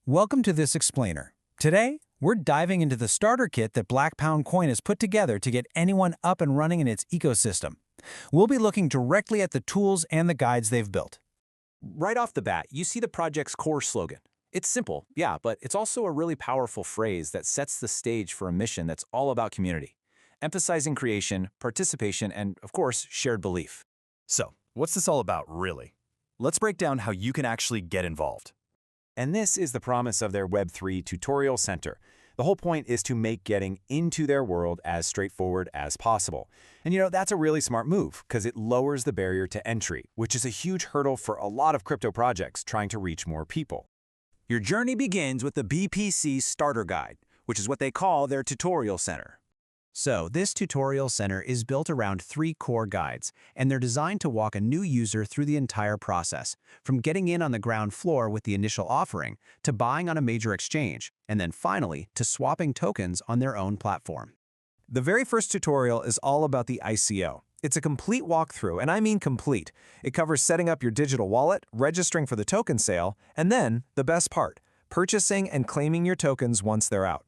Welcome to this explainer. Today, we're diving into the starter kit that Black Pound Coin has put together to get anyone up and running in its ecosystem. We'll be looking directly at the tools and the guides they've built. Right off the bat, you see the project's core slogan. It's simple, yeah, but it's also a really powerful phrase that sets the stage for a mission that's all about community, emphasizing creation, participation, and, of course, shared belief. So, what's this all about, really? Let's break down how you can actually get involved. And this is the promise of their Web3 Tutorial Center. The whole point is to make getting into their world as straightforward as possible. And that's a really smart move because it lowers the barrier to entry, which is a huge hurdle for a lot of crypto projects trying to reach more people. Your journey begins with the BPC Starter Guide, which is what they call their Tutorial Center. So, this tutorial center is built around 3 core guides, and they're designed to walk a new user through the entire process, from getting in on the ground floor with the initial offering, to buying on a major exchange, and then finally, to swapping tokens on their own platform. The very first tutorial is all about the ICO. It's a complete walkthrough, and I mean complete. It covers setting up your digital wallet, registering for the token sale, and then, the best part, purchasing and claiming your tokens once they're out.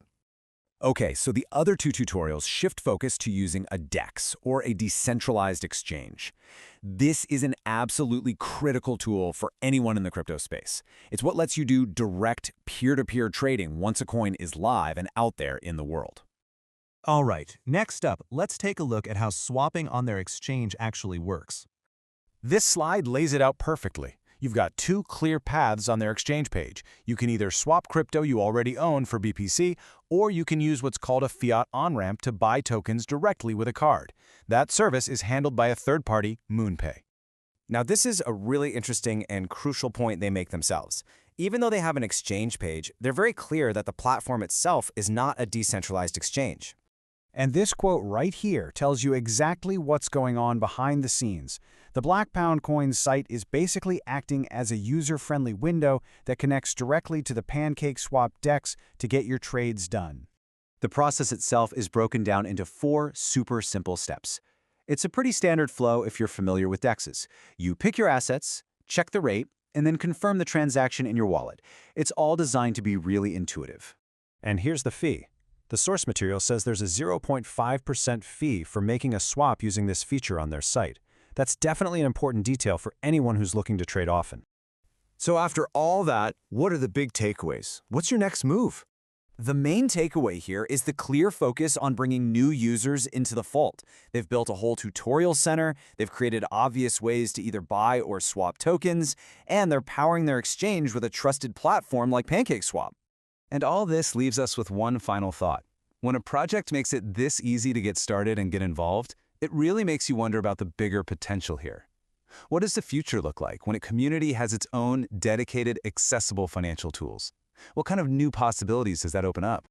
Okay, so the other 2 tutorials shift focus to using a DEX, or a decentralized exchange. This is an absolutely critical tool for anyone in the crypto space. It's what lets you do direct peer-to-peer trading once a coin is live and out there in the world. All right, next up, let's take a look at how swapping on their exchange actually works. This slide lays it out perfectly. You've got 2 clear paths on their exchange page. You can either swap crypto you already own for BPC, or you can use what's called a fiat on-ramp to buy tokens directly with a card. That service is handled by a third party, MoonPay. Now, this is a really interesting and crucial point they make themselves. Even though they have an exchange page, they're very clear that the platform itself is not a decentralized exchange. And this quote right here tells you exactly what's going on behind the scenes. The Black Pound Coin site is basically acting as a user-friendly window that connects directly to the PancakeSwap DEX to get your trades done. The process itself is broken down into 4 super simple steps. It's a pretty standard flow if you're familiar with DEXs. You pick your assets, check the rate, and then confirm the transaction in your wallet. It's all designed to be really intuitive. And here's the fee. The source material says there's a 0.5% fee for making a swap using this feature on their site. That's definitely an important detail for anyone who's looking to trade often. So after all that, what are the big takeaways? What's your next move? The main takeaway here is the clear focus on bringing new users into the fold. They've built a whole tutorial center, they've created obvious ways to either buy or swap tokens, and they're powering their exchange with a trusted platform like PancakeSwap. And all this leaves us with one final thought. When a project makes it this easy to get started and get involved, it really makes you wonder about the bigger potential here. What does the future look like when a community has its own dedicated, accessible financial tools? What kind of new possibilities does that open up?